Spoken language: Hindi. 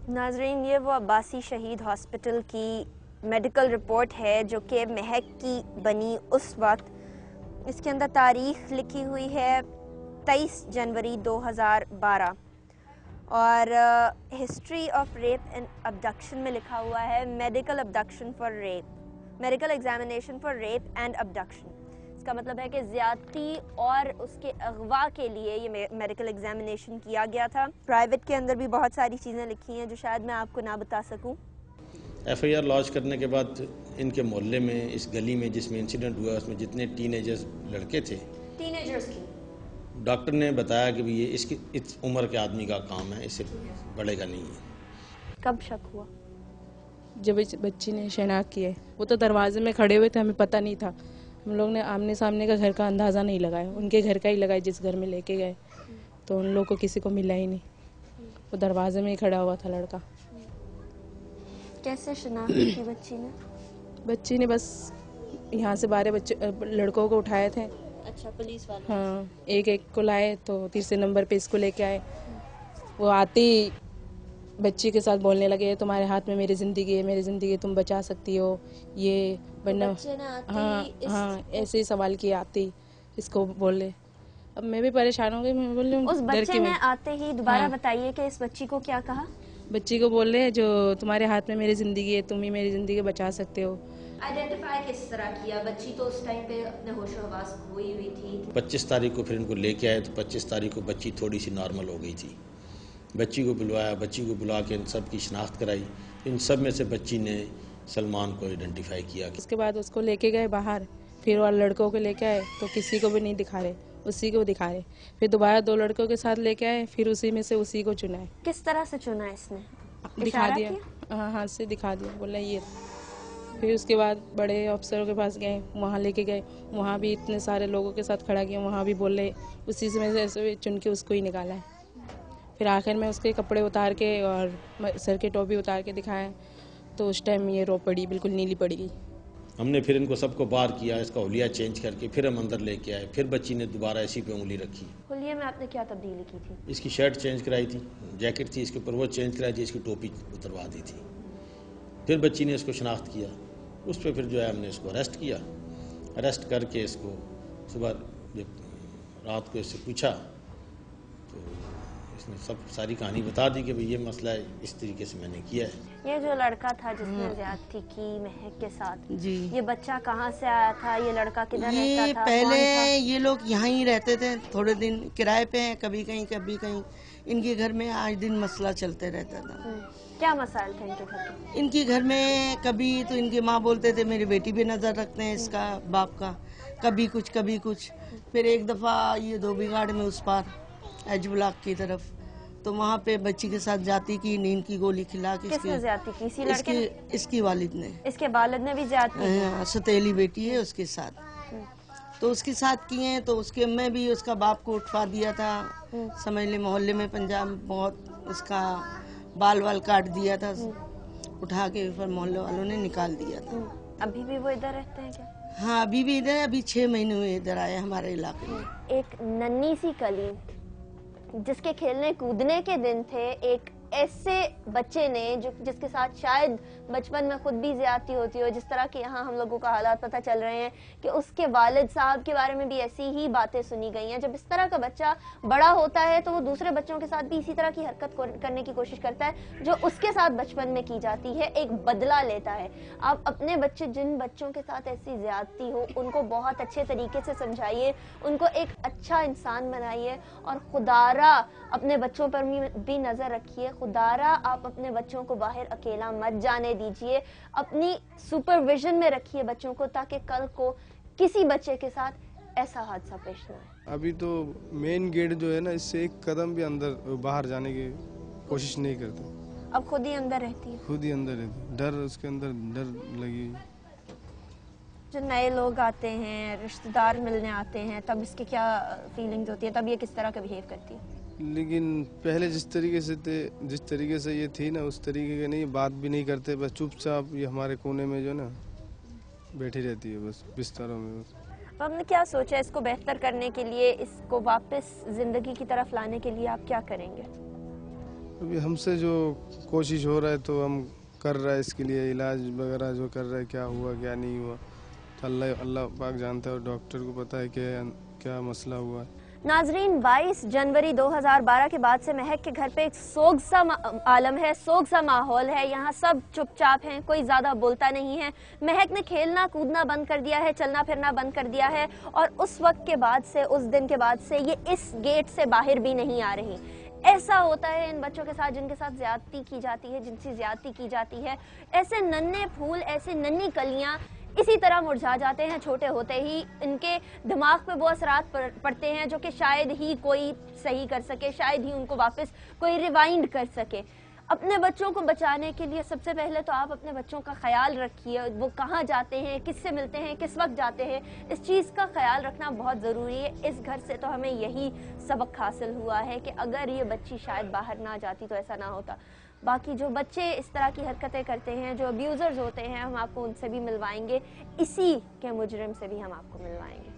नाजरीन, ये वो अब्बासी शहीद हॉस्पिटल की मेडिकल रिपोर्ट है जो कि महक की बनी उस वक्त। इसके अंदर तारीख लिखी हुई है 23 जनवरी 2012 और history of rape and abduction में लिखा हुआ है medical abduction for rape, medical examination for rape and abduction. इसका मतलब है कि ज़्यादती और उसके अगवा के लिए ये मेडिकल एग्जामिनेशन किया गया था। प्राइवेट के अंदर भी बहुत सारी चीज़ें लिखी हैं जो शायद मैं आपको ना बता सकूं। एफआईआर लॉन्च करने के बाद इनके मोहल्ले में, इस गली में जिसमें इंसिडेंट हुआ, उसमें जितने टीनेजर्स लड़के थे, टीनेजर्स की डॉक्टर ने बताया कि ये इसकी इस उम्र के आदमी का काम है, इससे बढ़ेगा नहीं है। कब शक हुआ? जब इस बच्ची ने शनाख्त किया, वो तो दरवाजे में खड़े हुए थे, हमें पता नहीं था। हम लोग ने आमने सामने का घर का अंदाज़ा नहीं लगाया, उनके घर का ही लगाया जिस घर में लेके गए। तो उन लोग को किसी को मिला ही नहीं, वो दरवाजे में ही खड़ा हुआ था लड़का। कैसे शनाख्त की बच्ची ने बस यहाँ से 12 बच्चे लड़कों को उठाए थे। अच्छा, पुलिस वाले? हाँ, एक एक को लाए तो तीसरे नंबर पे इसको लेके आए। वो आते ही बच्ची के साथ बोलने लगे, तुम्हारे हाथ में मेरी ज़िंदगी तुम बचा सकती हो, ये वरना। हाँ, ऐसे ही सवाल किए आते ही इसको बोले। अब मैं भी परेशान हो गई, मैं बोल रही हूँ उस बच्चे ने आते ही दोबारा हाँ। बताइए कि इस बच्ची को क्या कहा? बच्ची को बोल रहे जो तुम्हारे हाथ में मेरी ज़िंदगी है, तुम ही मेरी ज़िंदगी बचा सकते हो। आइडेंटिफाई किस तरह किया? बच्ची तो उस टाइम पे अपने होशो हवास खोई हुई थी। 25 तारीख को फिर इनको लेके आए तो 25 तारीख को बच्ची थोड़ी सी नॉर्मल हो गई थी। बच्ची को बुलवाया, बच्ची को बुला के इन सब की शनाख्त कराई। इन सब में से बच्ची ने सलमान को आइडेंटिफाई किया। उसके बाद उसको लेके गए बाहर, फिर और लड़कों को लेके आए तो किसी को भी नहीं दिखा रहे, उसी को दिखा रहे। फिर दोबारा 2 लड़कों के साथ लेके आए, फिर उसी में से उसी को चुना है। किस तरह से चुना इसने? दिखा दिया, हाँ, हाथ से दिखा दिया, बोला ये। फिर उसके बाद बड़े अफसरों के पास गए, वहाँ लेके गए, वहाँ भी इतने सारे लोगों के साथ खड़ा किया, वहाँ भी बोले, उसी से ऐसे चुन के उसको ही निकाला है। फिर आखिर में उसके कपड़े उतार के और सर के टोपी उतार के दिखाए तो उस टाइम ये रो पड़ी, बिल्कुल नीली पड़ गई। हमने फिर इनको सबको बाहर किया, इसका हुलिया चेंज करके फिर हम अंदर लेके आए। फिर बच्ची ने दोबारा इसी पे उंगली रखी। हुलिये में आपने क्या तब्दीली की थी? इसकी शर्ट चेंज कराई थी, जैकेट थी इसके ऊपर वो चेंज कराई थी, इसकी टोपी उतरवा दी थी। फिर बच्ची ने इसको शनाख्त किया, उस पर फिर जो है हमने इसको अरेस्ट किया। अरेस्ट करके इसको सुबह जब रात को इससे पूछा तो इसने सब सारी कहानी बता दी कि भाई ये मसला है, इस तरीके से मैंने किया है। ये जो लड़का था जिसने ज़्यादती की महक के साथ जी, ये बच्चा कहाँ से आया था? ये लड़का किधर रहता था? पहले कौन था? ये लोग यहाँ ही रहते थे, थोड़े दिन किराए पे हैं, कभी कहीं कभी कहीं। इनके घर में आज दिन मसला चलते रहता था। क्या मसाइल थे इनके घर के? इनके घर में कभी तो इनके माँ बोलते थे मेरी बेटी पे नजर रखते हैं इसका बाप का, कभी कुछ कभी कुछ। फिर एक दफा ये धोबीघाट में उस पार एच ब्लॉक की तरफ, तो वहाँ पे बच्ची के साथ जाती की, नींद की गोली खिला के किसने ज्यादती की? इसी लड़के ने? इसकी वालिद ने। इसके वालिद ने भी ज्यादती की? सतीली बेटी है उसके साथ, तो उसके साथ किए हैं। तो उसके मैं भी उसका बाप को उठवा दिया था, समझ ले मोहल्ले में पंजाब बहुत उसका बाल काट दिया था, उठा के फिर मोहल्ले वालों ने निकाल दिया था। अभी भी वो इधर रहते हैं क्या? हाँ, अभी भी इधर, अभी 6 महीने हुए इधर आए हमारे इलाके में। एक नन्ही सी कली जिसके खेलने कूदने के दिन थे, एक ऐसे बच्चे ने जिसके साथ शायद बचपन में खुद भी ज्यादती होती हो, जिस तरह के यहाँ हम लोगों का हालात पता चल रहे हैं कि उसके वालिद साहब के बारे में भी ऐसी ही बातें सुनी गई हैं। जब इस तरह का बच्चा बड़ा होता है तो वो दूसरे बच्चों के साथ भी इसी तरह की हरकत करने की कोशिश करता है जो उसके साथ बचपन में की जाती है, एक बदला लेता है। आप अपने बच्चे, जिन बच्चों के साथ ऐसी ज्यादती हो, उनको बहुत अच्छे तरीके से समझाइए, उनको एक अच्छा इंसान बनाइए और खुदारा अपने बच्चों पर भी नजर रखिए। खुदारा आप अपने बच्चों को बाहर अकेला मत जाने दीजिए, अपनी सुपरविजन में रखिए बच्चों को, ताकि कल को किसी बच्चे के साथ ऐसा हादसा पेश न आए। अभी तो मेन गेट जो है ना, इससे एक कदम भी अंदर बाहर जाने की कोशिश नहीं करते। अब खुद ही अंदर रहती है? खुद ही अंदर रहती, डर उसके अंदर डर लगी। जो नए लोग आते हैं, रिश्तेदार मिलने आते हैं, तब इसकी क्या फीलिंग्स होती है? तब ये किस तरह का बिहेव करती है? लेकिन पहले जिस तरीके से थे, जिस तरीके से ये थी ना, उस तरीके के नहीं, बात भी नहीं करते, बस चुपचाप ये हमारे कोने में जो ना बैठी रहती है, बस बिस्तरों में। बस हमने क्या सोचा इसको बेहतर करने के लिए, इसको वापस जिंदगी की तरफ लाने के लिए आप क्या करेंगे? अभी हमसे जो कोशिश हो रहा है तो हम कर रहा है, इसके लिए इलाज वगैरह जो कर रहा है, क्या हुआ क्या नहीं हुआ तो अल्लाह पाक जानता है और डॉक्टर को पता है क्या मसला हुआ है। नाजरीन, 22 जनवरी 2012 के बाद से महक के घर पे एक सोग सा आलम है, सोग सा माहौल है। यहाँ सब चुपचाप हैं, कोई ज्यादा बोलता नहीं है। महक ने खेलना कूदना बंद कर दिया है, चलना फिरना बंद कर दिया है और उस वक्त के बाद से, उस दिन के बाद से ये इस गेट से बाहर भी नहीं आ रही। ऐसा होता है इन बच्चों के साथ जिनके साथ ज्यादती की जाती है, जिनसे ज्यादती की जाती है। ऐसे नन्हे फूल, ऐसे नन्ही कलियां इसी तरह मुरझा जाते हैं छोटे होते ही। इनके दिमाग पे वो असरात पड़ते हैं जो कि शायद ही कोई सही कर सके, शायद ही उनको वापस कोई रिवाइंड कर सके। अपने बच्चों को बचाने के लिए सबसे पहले तो आप अपने बच्चों का ख्याल रखिए। वो कहाँ जाते हैं, किससे मिलते हैं, किस वक्त जाते हैं, इस चीज़ का ख्याल रखना बहुत ज़रूरी है। इस घर से तो हमें यही सबक हासिल हुआ है कि अगर ये बच्ची शायद बाहर ना जाती तो ऐसा ना होता। बाकी जो बच्चे इस तरह की हरकतें करते हैं, जो अब्यूज़र्स होते हैं, हम आपको उनसे भी मिलवाएंगे, इसी के मुजरिम से भी हम आपको मिलवाएंगे।